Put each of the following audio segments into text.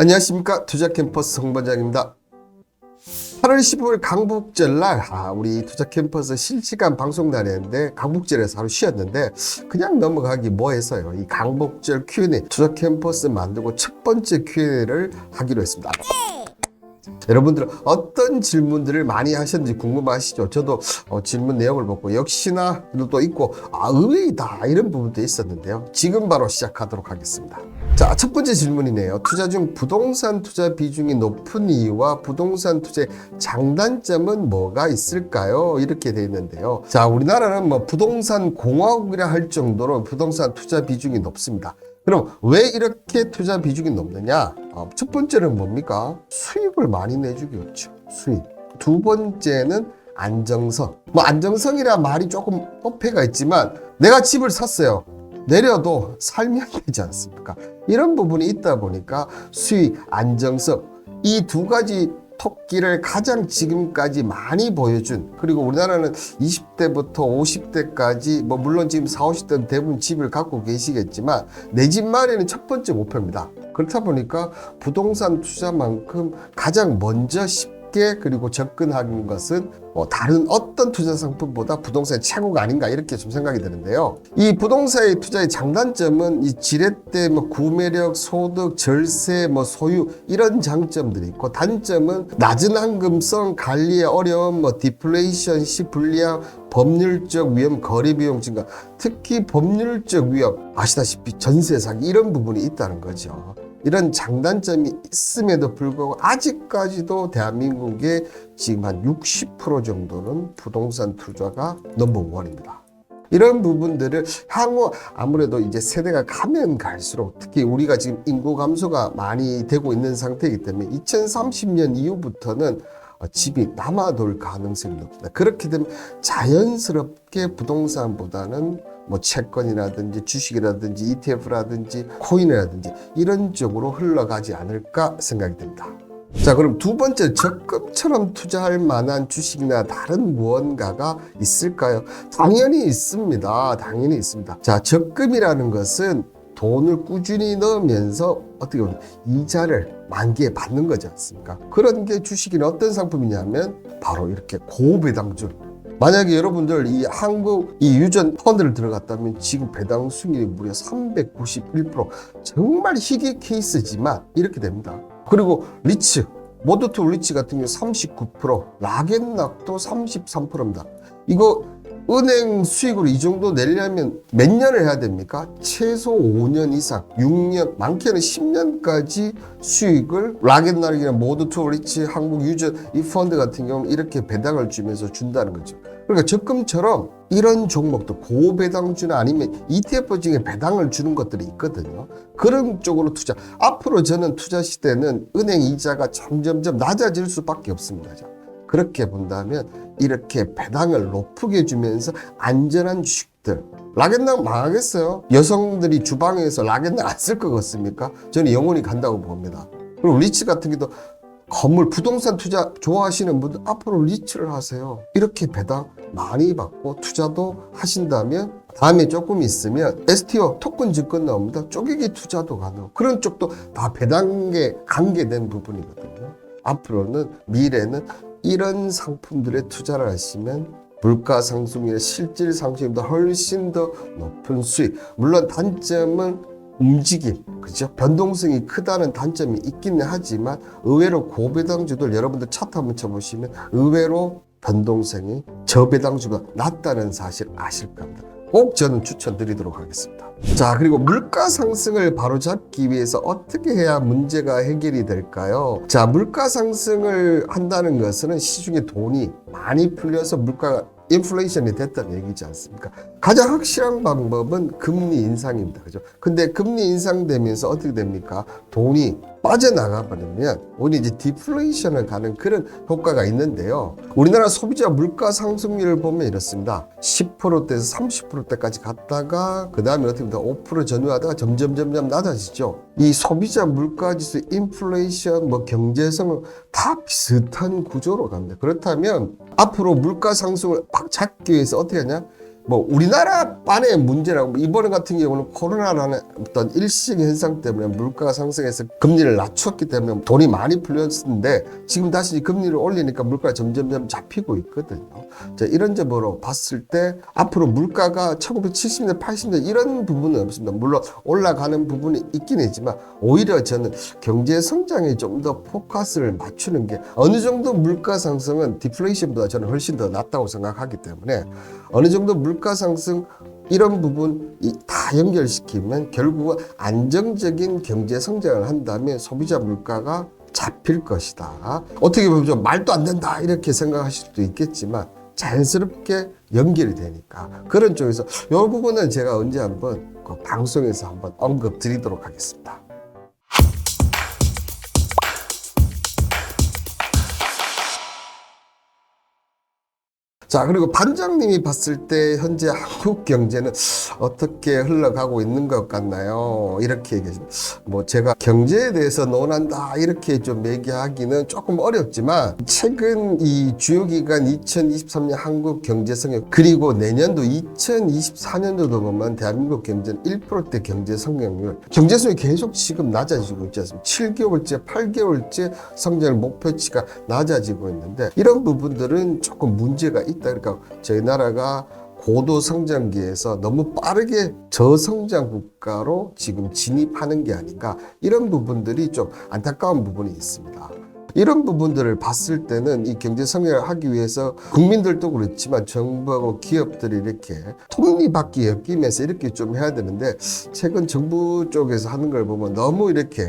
안녕하십니까. 투자캠퍼스 홍반장입니다. 8월 15일 강북절날 우리 투자캠퍼스 실시간 방송 날이었는데 강북절에서 하루 쉬었는데 그냥 넘어가기 뭐해서요. 이 강북절 Q&A 투자캠퍼스 만들고 첫 번째 Q&A를 하기로 했습니다. 여러분들은 어떤 질문들을 많이 하셨는지 궁금하시죠? 저도 질문 내용을 보고 역시나 또 있고 의외이다 이런 부분도 있었는데요. 지금 바로 시작하도록 하겠습니다. 자, 첫 번째 질문이네요. 투자 중 부동산 투자 비중이 높은 이유와 부동산 투자의 장단점은 뭐가 있을까요? 이렇게 되어 있는데요. 자, 우리나라는 뭐 부동산 공화국이라 할 정도로 부동산 투자 비중이 높습니다. 그럼 왜 이렇게 투자 비중이 높느냐? 첫 번째는 뭡니까? 수익을 많이 내주겠죠. 수익. 두 번째는 안정성. 안정성이라 말이 조금 어폐가 있지만 내가 집을 샀어요. 내려도 살면 되지 않습니까? 이런 부분이 있다 보니까 수익, 안정성 이 두 가지 토끼를 가장 지금까지 많이 보여준, 그리고 우리나라는 20대부터 50대까지 물론 지금 40, 50대는 대부분 집을 갖고 계시겠지만 내 집 마련이 첫 번째 목표입니다. 그렇다 보니까 부동산 투자만큼 가장 먼저 쉽게 그리고 접근하는 것은 다른 어떤 투자 상품보다 부동산이 최고가 아닌가 이렇게 좀 생각이 드는데요. 이 부동산의 투자의 장단점은 이 지렛대, 구매력, 소득, 절세, 소유 이런 장점들이 있고, 단점은 낮은 황금성, 관리의 어려움, 디플레이션 시 불리함, 법률적 위험, 거래 비용 증가, 특히 법률적 위험 아시다시피 전세 사기 이런 부분이 있다는 거죠. 이런 장단점이 있음에도 불구하고 아직까지도 대한민국의 지금 한 60% 정도는 부동산 투자가 넘버원입니다. 이런 부분들을 향후 아무래도 이제 세대가 가면 갈수록, 특히 우리가 지금 인구 감소가 많이 되고 있는 상태이기 때문에 2030년 이후부터는 집이 남아돌 가능성이 높습니다. 그렇게 되면 자연스럽게 부동산보다는 채권이라든지 주식이라든지 ETF라든지 코인이라든지 이런 쪽으로 흘러가지 않을까 생각이 됩니다. 자, 그럼 두 번째, 적금처럼 투자할 만한 주식이나 다른 무언가가 있을까요? 당연히 있습니다. 당연히 있습니다. 자, 적금이라는 것은 돈을 꾸준히 넣으면서 어떻게 보면 이자를 만기에 받는 거지 않습니까? 그런 게 주식이나 어떤 상품이냐면 바로 이렇게 고배당주. 만약에 여러분들 이 한국 이 유전 펀드를 들어갔다면 지금 배당 수익률이 무려 391%. 정말 희귀 케이스지만 이렇게 됩니다. 그리고 리츠, 모더투 리츠 같은 경우 39%, 락앤락도 33%입니다. 이거 은행 수익으로 이 정도 내려면 몇 년을 해야 됩니까? 최소 5년 이상, 6년, 많게는 10년까지 수익을 락앤락이나 모더투 리츠, 한국 유전 이 펀드 같은 경우는 이렇게 배당을 주면서 준다는 거죠. 그러니까 적금처럼 이런 종목도 고배당주나 아니면 ETF 중에 배당을 주는 것들이 있거든요. 그런 쪽으로 투자. 앞으로 저는 투자 시대는 은행 이자가 점점점 낮아질 수밖에 없습니다. 그렇게 본다면 이렇게 배당을 높게 주면서 안전한 주식들. 락앤락 망하겠어요? 여성들이 주방에서 락앤락 안 쓸 것 같습니까? 저는 영원히 간다고 봅니다. 그리고 리츠 같은 경우도 건물, 부동산 투자 좋아하시는 분들 앞으로 리츠를 하세요. 이렇게 배당 많이 받고 투자도 하신다면 다음에 조금 있으면 STO 토큰 증권 나옵니다. 쪼개기 투자도 가능하고 그런 쪽도 다 배당에 관계된 부분이거든요. 앞으로는 미래는 이런 상품들에 투자를 하시면 물가 상승률, 실질 상승률보다 훨씬 더 높은 수익. 물론 단점은 움직임, 그죠? 변동성이 크다는 단점이 있기는 하지만 의외로 고배당주들 여러분들 차트 한번 쳐보시면 의외로 변동성이 저배당주보다 낮다는 사실 아실 겁니다. 꼭 저는 추천드리도록 하겠습니다. 자, 그리고 물가 상승을 바로잡기 위해서 어떻게 해야 문제가 해결이 될까요? 자, 물가 상승을 한다는 것은 시중에 돈이 많이 풀려서 물가가 인플레이션이 됐다는 얘기지 않습니까? 가장 확실한 방법은 금리 인상입니다. 그죠? 근데 금리 인상되면서 어떻게 됩니까? 돈이 빠져나가 버리면 오히려 이제 디플레이션을 가는 그런 효과가 있는데요. 우리나라 소비자 물가 상승률을 보면 이렇습니다. 10%대에서 30%대까지 갔다가 그 다음에 어떻게 보면 5% 전후하다가 점점 낮아지죠. 이 소비자 물가지수, 인플레이션, 경제성은 다 비슷한 구조로 갑니다. 그렇다면 앞으로 물가 상승을 막 잡기 위해서 어떻게 하냐? 뭐 우리나라만의 문제라고 이번 같은 경우는 코로나라는 어떤 일시적인 현상 때문에 물가가 상승해서 금리를 낮췄기 때문에 돈이 많이 풀렸는데 지금 다시 금리를 올리니까 물가가 점점 잡히고 있거든요. 자, 이런 점으로 봤을 때 앞으로 물가가 1970년, 80년 이런 부분은 없습니다. 물론 올라가는 부분이 있긴 있지만 오히려 저는 경제 성장에 좀 더 포커스를 맞추는 게 어느 정도 물가 상승은 디플레이션보다 저는 훨씬 더 낫다고 생각하기 때문에 어느 정도 물가 상승 이런 부분 다 연결시키면 결국은 안정적인 경제 성장을 한다면 소비자 물가가 잡힐 것이다. 어떻게 보면 좀 말도 안 된다 이렇게 생각하실 수도 있겠지만 자연스럽게 연결이 되니까 그런 쪽에서 이 부분은 제가 언제 한번 그 방송에서 한번 언급 드리도록 하겠습니다. 자, 그리고 반장님이 봤을 때 현재 한국 경제는 어떻게 흘러가고 있는 것 같나요? 이렇게 얘기하십니다. 뭐 제가 경제에 대해서 논한다 이렇게 좀 얘기하기는 조금 어렵지만 최근 이 주요 기간 2023년 한국 경제 성장 그리고 내년도 2024년도도 보면 대한민국 경제는 1%대 경제 성장률 경제 성장이 계속 지금 낮아지고 있지 않습니까? 7개월째 8개월째 성장 목표치가 낮아지고 있는데 이런 부분들은 조금 문제가 있다. 그러니까 저희 나라가 고도 성장기에서 너무 빠르게 저성장 국가로 지금 진입하는 게 아닌가 이런 부분들이 좀 안타까운 부분이 있습니다. 이런 부분들을 봤을 때는 이 경제 성장을 하기 위해서 국민들도 그렇지만 정부하고 기업들이 이렇게 톱니바퀴 엮이면서 이렇게 좀 해야 되는데 최근 정부 쪽에서 하는 걸 보면 너무 이렇게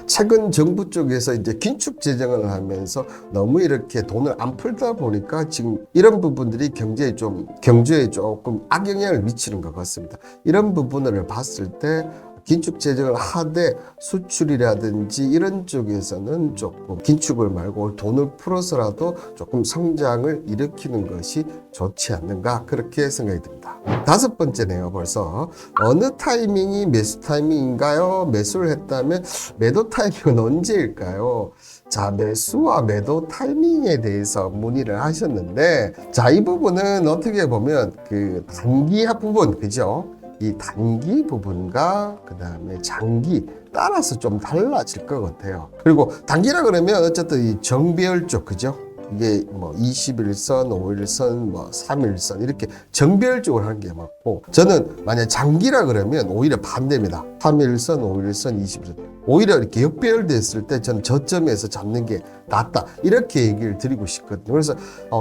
최근 정부 쪽에서 이제 긴축 재정을 하면서 너무 이렇게 돈을 안 풀다 보니까 지금 이런 부분들이 경제에 조금 악영향을 미치는 것 같습니다. 이런 부분을 봤을 때 긴축 재정을 하되 수출이라든지 이런 쪽에서는 조금 긴축을 말고 돈을 풀어서라도 조금 성장을 일으키는 것이 좋지 않는가 그렇게 생각이 듭니다. 다섯 번째네요. 벌써 어느 타이밍이 매수 타이밍인가요? 매수를 했다면 매도 타이밍은 언제일까요? 자, 매수와 매도 타이밍에 대해서 문의를 하셨는데 자, 이 부분은 어떻게 보면 그 단기 부분 그죠? 이 단기 부분과 그 다음에 장기 따라서 좀 달라질 것 같아요. 그리고 단기라 그러면 어쨌든 이 정배열 쪽 그죠? 이게 뭐 21선, 5일선, 뭐 3일선 이렇게 정배열적으로 하는 게 맞고 저는 만약 장기라 그러면 오히려 반대입니다. 3일선, 5일선, 21선 오히려 이렇게 역배열됐을 때 저는 저점에서 잡는 게 낫다 이렇게 얘기를 드리고 싶거든요. 그래서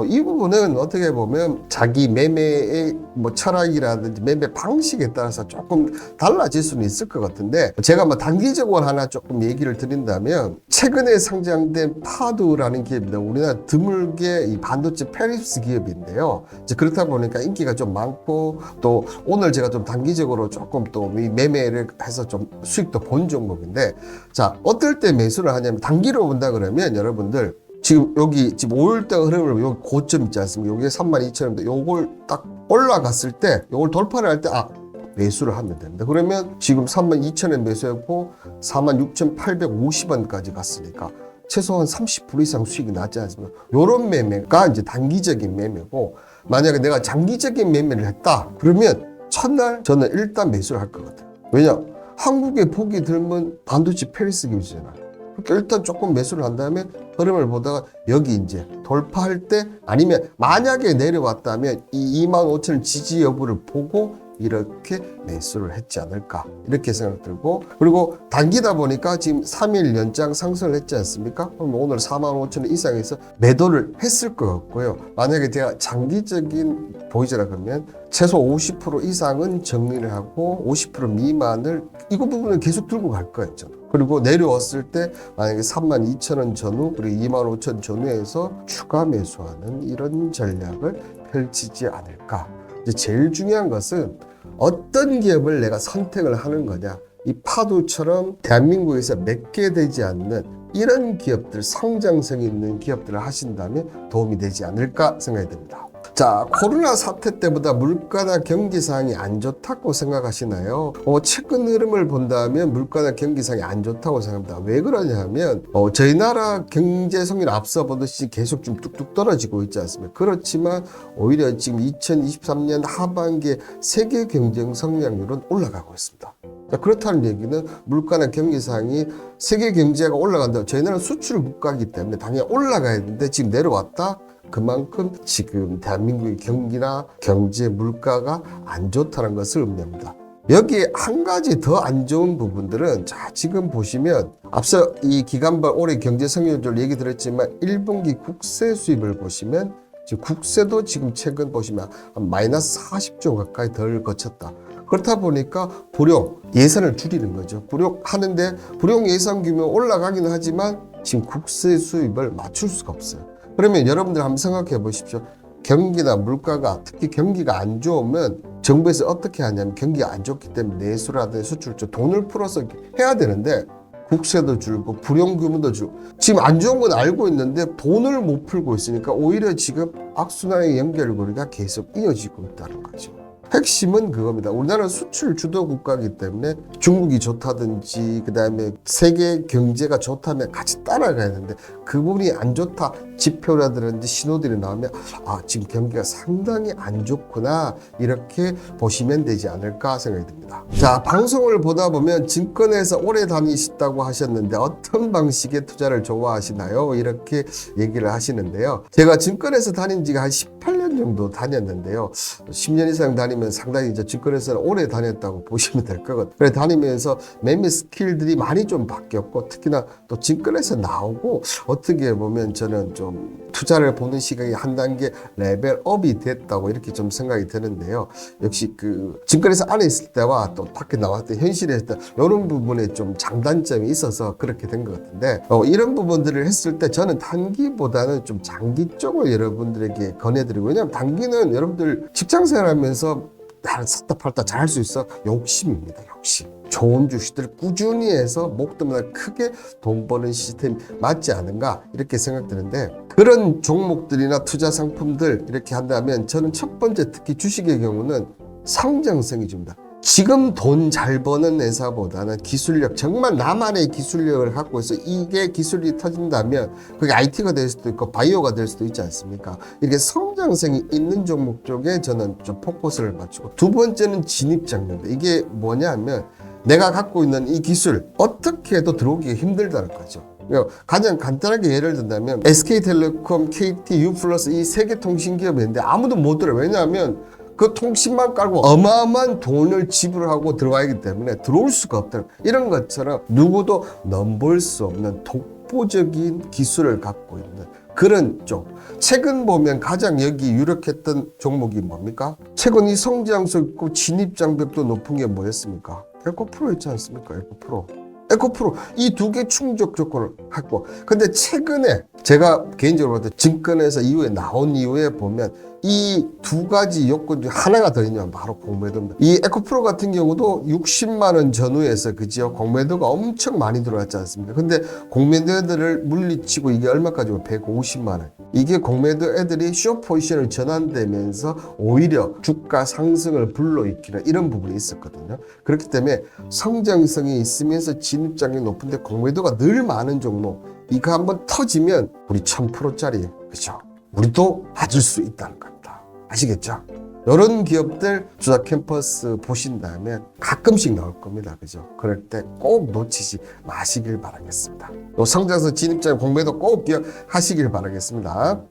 이 부분은 어떻게 보면 자기 매매의 뭐 철학이라든지 매매 방식에 따라서 조금 달라질 수는 있을 것 같은데 제가 뭐 단기적으로 하나 조금 얘기를 드린다면 최근에 상장된 파두라는 기업입니다. 우리나라 드물게 이 반도체 페립스 기업인데요. 이제 그렇다 보니까 인기가 좀 많고 또 오늘 제가 좀 단기적으로 조금 또 이 매매를 해서 좀 수익도 본 종목인데 자, 어떨 때 매수를 하냐면 단기로 본다 그러면 여러분들 지금 여기 지금 5일당 흐름을 여기 고점 있지 않습니까? 여기 32,000원인데 요걸 딱 올라갔을 때 요걸 돌파를 할 때 매수를 하면 됩니다. 그러면 지금 32,000원 매수했고 46,850원까지 갔으니까 최소한 30% 이상 수익이 나지 않습니까? 요런 매매가 이제 단기적인 매매고 만약에 내가 장기적인 매매를 했다 그러면 첫날 저는 일단 매수를 할 것 같아요. 왜냐? 한국에 복이 들면 반도체 페리스 기업이잖아요. 그러니까 일단 조금 매수를 한 다음에 흐름을 보다가 여기 이제 돌파할 때 아니면 만약에 내려왔다면 이 25,000원 지지 여부를 보고 이렇게 매수를 했지 않을까 이렇게 생각 들고 그리고 단기다 보니까 지금 3일 연장 상승을 했지 않습니까? 그럼 오늘 45,000원 이상에서 매도를 했을 것 같고요. 만약에 제가 장기적인 보이저라 그러면 최소 50% 이상은 정리를 하고 50% 미만을 이거 부분을 계속 들고 갈 거예요. 저는. 그리고 내려왔을 때 만약에 32,000원 전후 그리고 25,000원 전후에서 추가 매수하는 이런 전략을 펼치지 않을까. 이제 제일 중요한 것은 어떤 기업을 내가 선택을 하는 거냐. 이 파도처럼 대한민국에서 몇 개 되지 않는 이런 기업들, 성장성 있는 기업들을 하신다면 도움이 되지 않을까 생각이 듭니다. 자, 코로나 사태 때보다 물가나 경기 상황이 안 좋다고 생각하시나요? 최근 흐름을 본다면 물가나 경기 상황이 안 좋다고 생각합니다. 왜 그러냐면 저희 나라 경제 성장률 앞서 보듯이 계속 좀 뚝뚝 떨어지고 있지 않습니까? 그렇지만 오히려 지금 2023년 하반기에 세계 경제 성장률은 올라가고 있습니다. 자, 그렇다는 얘기는 물가나 경기 상황이 세계 경제가 올라간다. 저희 나라는 수출 국가이기 때문에 당연히 올라가야 되는데 지금 내려왔다. 그만큼 지금 대한민국의 경기나 경제 물가가 안 좋다는 것을 의미합니다. 여기에 한 가지 더 안 좋은 부분들은 자, 지금 보시면 앞서 이 기간별 올해 경제 성장률 얘기 드렸지만 1분기 국세 수입을 보시면 지금 국세도 지금 최근 보시면 한 마이너스 40조 가까이 덜 거쳤다. 그렇다 보니까 불용 예산을 줄이는 거죠. 불용하는데 불용 예산 규모 올라가기는 하지만 지금 국세 수입을 맞출 수가 없어요. 그러면 여러분들 한번 생각해 보십시오. 경기나 물가가 특히 경기가 안 좋으면 정부에서 어떻게 하냐면 경기가 안 좋기 때문에 내수라든지 수출 쪽 돈을 풀어서 해야 되는데 국세도 줄고 불용 규모도 줄고 지금 안 좋은 건 알고 있는데 돈을 못 풀고 있으니까 오히려 지금 악순환의 연결고리가 계속 이어지고 있다는 거죠. 핵심은 그겁니다. 우리나라는 수출 주도 국가이기 때문에 중국이 좋다든지 그다음에 세계 경제가 좋다면 같이 따라가야 되는데 그 부분이 안 좋다 지표라든지 신호들이 나오면 지금 경기가 상당히 안 좋구나 이렇게 보시면 되지 않을까 생각이 듭니다. 자, 방송을 보다 보면 증권회사 오래 다니셨다고 하셨는데 어떤 방식의 투자를 좋아하시나요? 이렇게 얘기를 하시는데요. 제가 증권회사 다닌 지가 한 18년 정도 다녔는데요. 10년 이상 다니면 상당히 이제 증권회사를 오래 다녔다고 보시면 될 거거든요. 그래 다니면서 매매 스킬들이 많이 좀 바뀌었고 특히나 또 증권회사 나오고 어떻게 보면 저는 좀 투자를 보는 시각이 한 단계 레벨업이 됐다고 이렇게 좀 생각이 드는데요. 역시 그 증권회사 안에 있을 때와 또 밖에 나왔을 때 현실에 있을 때 이런 부분에 좀 장단점이 있어서 그렇게 된 것 같은데 이런 부분들을 했을 때 저는 단기보다는 좀 장기 쪽을 여러분들에게 권해드리고 왜냐하면 단기는 여러분들 직장생활 하면서 샀다 팔다 잘 할 수 있어 욕심입니다. 욕심. 좋은 주식들 꾸준히 해서 목표보다 크게 돈 버는 시스템이 맞지 않은가 이렇게 생각드는데 그런 종목들이나 투자 상품들 이렇게 한다면 저는 첫 번째 특히 주식의 경우는 성장성이 줍니다. 지금 돈 잘 버는 회사보다는 기술력 정말 나만의 기술력을 갖고 있어 이게 기술이 터진다면 그게 IT가 될 수도 있고 바이오가 될 수도 있지 않습니까? 이렇게 성장성이 있는 종목 쪽에 저는 좀 포커스를 맞추고 두 번째는 진입장입니다. 이게 뭐냐면 내가 갖고 있는 이 기술 어떻게 해도 들어오기가 힘들다는 거죠. 가장 간단하게 예를 든다면 SK텔레콤, KT, U+, 이 세 개 통신기업이 있는데 아무도 못 들어요. 왜냐하면 그 통신만 깔고 어마어마한 돈을 지불하고 들어와야기 때문에 들어올 수가 없다. 이런 것처럼 누구도 넘볼 수 없는 독보적인 기술을 갖고 있는 그런 쪽. 최근 보면 가장 여기 유력했던 종목이 뭡니까? 최근 이 성장성 있고 진입장벽도 높은 게 뭐였습니까? 에코프로 있지 않습니까? 에코프로 이 두 개 충족 조건을 갖고 근데 최근에 제가 개인적으로 볼 때 증권회사 이후에 나온 이후에 보면 이 두 가지 요건 중 하나가 더 있냐면 바로 공매도입니다. 이 에코프로 같은 경우도 60만 원 전후에서 그죠? 공매도가 엄청 많이 들어왔지 않습니까? 근데 공매도 애들을 물리치고 이게 얼마까지 오면 150만 원. 이게 공매도 애들이 숏 포지션을 전환되면서 오히려 주가 상승을 불러일으키는 이런 부분이 있었거든요. 그렇기 때문에 성장성이 있으면서 진입장이 높은데 공매도가 늘 많은 종목. 이거 한번 터지면 우리 1000%짜리 그죠? 우리도 맞을 수 있다는 겁니다. 아시겠죠? 이런 기업들 투자 캠퍼스 보신다면 가끔씩 나올 겁니다. 그죠? 그럴 때 꼭 놓치지 마시길 바라겠습니다. 또 성장성 진입장 공매도 꼭 기억하시길 바라겠습니다.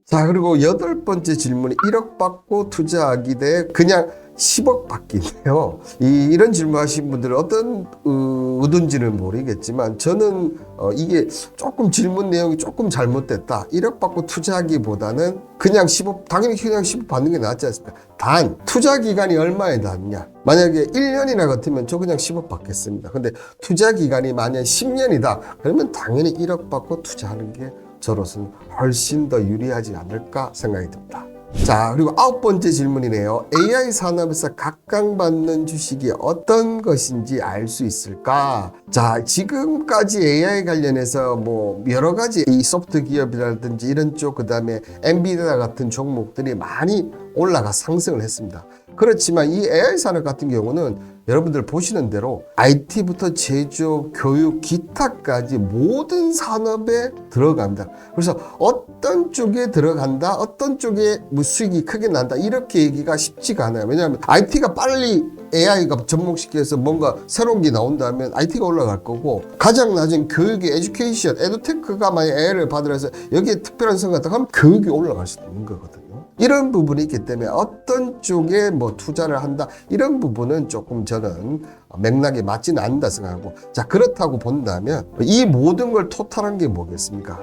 자, 그리고 8번째 질문이 1억 받고 투자하기 대 그냥 10억 받기인데요. 이런 질문 하신 분들은 어떤 의도인지는 모르겠지만 저는 이게 조금 질문 내용이 조금 잘못됐다. 1억 받고 투자하기보다는 그냥 10억, 당연히 그냥 10억 받는 게 낫지 않습니까? 단 투자 기간이 얼마에 닿냐? 만약에 1년이나 같으면 저 그냥 10억 받겠습니다. 근데 투자 기간이 만약 10년이다. 그러면 당연히 1억 받고 투자하는 게 저로서는 훨씬 더 유리하지 않을까 생각이 듭니다. 자, 그리고 9번째 질문이네요. AI 산업에서 각광받는 주식이 어떤 것인지 알 수 있을까? 자, 지금까지 AI 관련해서 뭐 여러 가지 이 소프트 기업이라든지 이런 쪽, 그 다음에 엔비디아 같은 종목들이 많이 올라가 상승을 했습니다. 그렇지만 이 AI 산업 같은 경우는 여러분들 보시는 대로 IT부터 제조업, 교육, 기타까지 모든 산업에 들어갑니다. 그래서 어떤 쪽에 들어간다, 어떤 쪽에 뭐 수익이 크게 난다, 이렇게 얘기가 쉽지가 않아요. 왜냐하면 IT가 빨리 AI가 접목시켜서 뭔가 새로운 게 나온다면 IT가 올라갈 거고, 가장 낮은 교육의 에듀케이션, 에듀테크가 만약 AI를 받으라서 여기에 특별한 성과가 하면 교육이 올라갈 수도 있는 거거든요. 이런 부분이 있기 때문에 어떤 쪽에 뭐 투자를 한다, 이런 부분은 조금 저는 맥락에 맞지는 않는다 생각하고, 자, 그렇다고 본다면 이 모든 걸 토탈한 게 뭐겠습니까?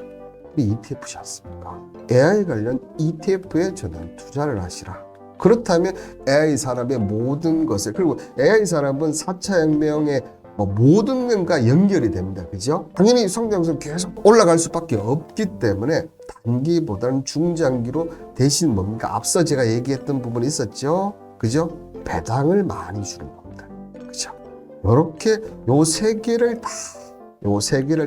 ETF지 않습니까? AI 관련 ETF에 저는 투자를 하시라. 그렇다면 AI 산업의 모든 것을, 그리고 AI 산업은 4차 혁명의 모든 것과 연결이 됩니다. 그죠? 당연히 성장성 계속 올라갈 수밖에 없기 때문에 단기보다는 중장기로, 대신 뭡니까? 앞서 제가 얘기했던 부분이 있었죠. 그죠? 배당을 많이 주는 겁니다. 그죠? 이렇게 요 세 개를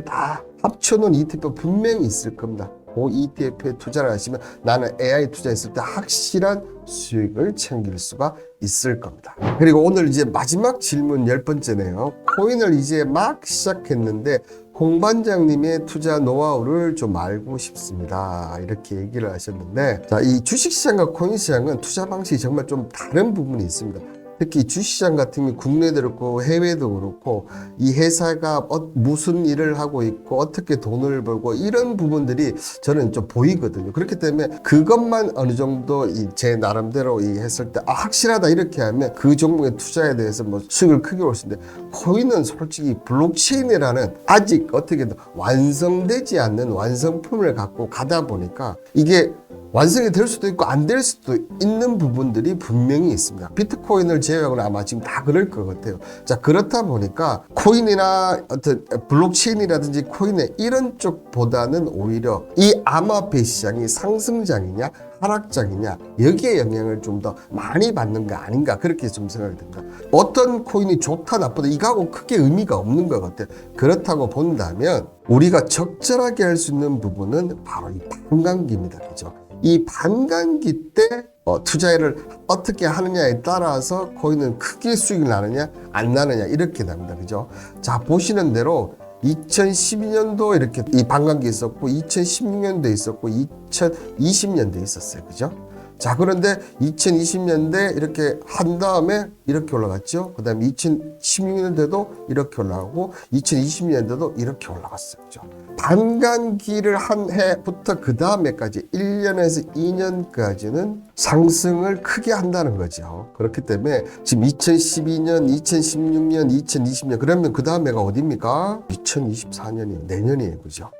다 합쳐놓은 ETF 분명히 있을 겁니다. 그 ETF에 투자를 하시면 나는 AI 투자했을 때 확실한 수익을 챙길 수가 있을 겁니다. 그리고 오늘 이제 마지막 질문 10번째네요. 코인을 이제 막 시작했는데 홍반장님의 투자 노하우를 좀 알고 싶습니다. 이렇게 얘기를 하셨는데, 자, 이 주식시장과 코인 시장은 투자 방식이 정말 좀 다른 부분이 있습니다. 특히 주식시장 같은 경우 국내도 그렇고 해외도 그렇고 이 회사가 무슨 일을 하고 있고 어떻게 돈을 벌고 이런 부분들이 저는 좀 보이거든요. 그렇기 때문에 그것만 어느 정도 제 나름대로 했을 때 확실하다 이렇게 하면 그 종목의 투자에 대해서 뭐 수익을 크게 올 수 있는데, 코인은 솔직히 블록체인이라는 아직 어떻게든 완성되지 않는 완성품을 갖고 가다 보니까 이게 완성이 될 수도 있고 안 될 수도 있는 부분들이 분명히 있습니다. 비트코인을 제외하고는 아마 지금 다 그럴 것 같아요. 자, 그렇다 보니까 코인이나 어떤 블록체인이라든지 코인의 이런 쪽보다는 오히려 이 암호화폐 시장이 상승장이냐 하락장이냐, 여기에 영향을 좀 더 많이 받는 거 아닌가, 그렇게 좀 생각이 듭니다. 어떤 코인이 좋다 나쁘다 이거하고 크게 의미가 없는 것 같아요. 그렇다고 본다면 우리가 적절하게 할 수 있는 부분은 바로 이 반감기입니다. 그죠? 이 반감기 때 투자를 어떻게 하느냐에 따라서 코인은 크게 수익이 나느냐 안 나느냐 이렇게 납니다. 그죠? 자, 보시는 대로 2012년도 이렇게 이 반감기 있었고 2016년도에 있었고 2020년도에 있었어요. 그죠? 자, 그런데 2020년대 이렇게 한 다음에 이렇게 올라갔죠. 그 다음에 2016년대도 이렇게 올라가고 2020년대도 이렇게 올라갔어요. 그죠? 반감기를 한 해부터 그 다음에까지 1년에서 2년까지는 상승을 크게 한다는 거죠. 그렇기 때문에 지금 2012년, 2016년, 2020년 그러면 그 다음에가 어디입니까? 2024년이에요. 내년이에요. 그죠?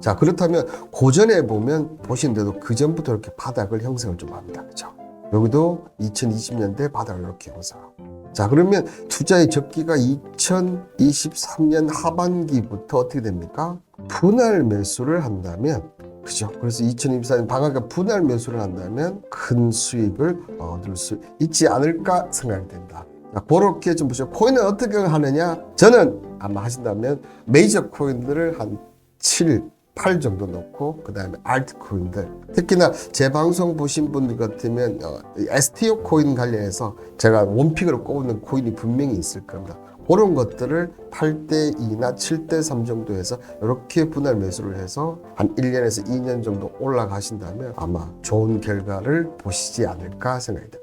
자, 그렇다면 고전에 보면 보시는데도 그 전부터 이렇게 바닥을 형성을 좀 합니다. 그죠? 여기도 2020년대 바닥을 이렇게 형성하고. 자, 그러면 투자의 적기가 2023년 하반기부터 어떻게 됩니까? 분할 매수를 한다면, 그죠? 그래서 2024년 방학에 분할 매수를 한다면 큰 수익을 얻을 수 있지 않을까 생각이 된다. 자, 그렇게 좀 보시죠. 코인을 어떻게 하느냐? 저는 아마 하신다면 메이저 코인들을 한 7, 8 정도 넣고, 그 다음에 알트코인들, 특히나 제 방송 보신 분들 같으면 STO 코인 관련해서 제가 원픽으로 꼽는 코인이 분명히 있을 겁니다. 그런 것들을 8대 2나 7대 3 정도 해서 이렇게 분할 매수를 해서 한 1년에서 2년 정도 올라가신다면 아마 좋은 결과를 보시지 않을까 생각이 됩니다.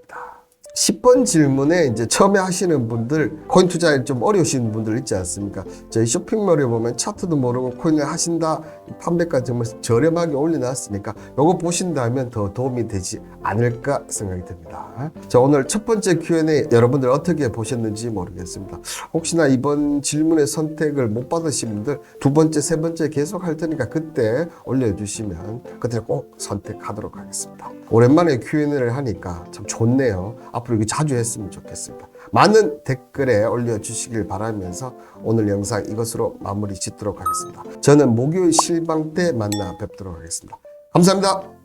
10번 질문에 이제 처음에 하시는 분들, 코인 투자에 좀 어려우신 분들 있지 않습니까? 저희 쇼핑몰에 보면 차트도 모르고 코인을 하신다, 판매가 정말 저렴하게 올려놨으니까 요거 보신다면 더 도움이 되지 않을까 생각이 듭니다. 자, 오늘 첫 번째 Q&A 여러분들 어떻게 보셨는지 모르겠습니다. 혹시나 이번 질문의 선택을 못 받으신 분들 두 번째, 세 번째 계속 할 테니까 그때 올려주시면 그때 꼭 선택하도록 하겠습니다. 오랜만에 Q&A를 하니까 참 좋네요. 앞으로 이거 자주 했으면 좋겠습니다. 많은 댓글에 올려주시길 바라면서 오늘 영상 이것으로 마무리 짓도록 하겠습니다. 저는 목요일 실방 때 만나 뵙도록 하겠습니다. 감사합니다.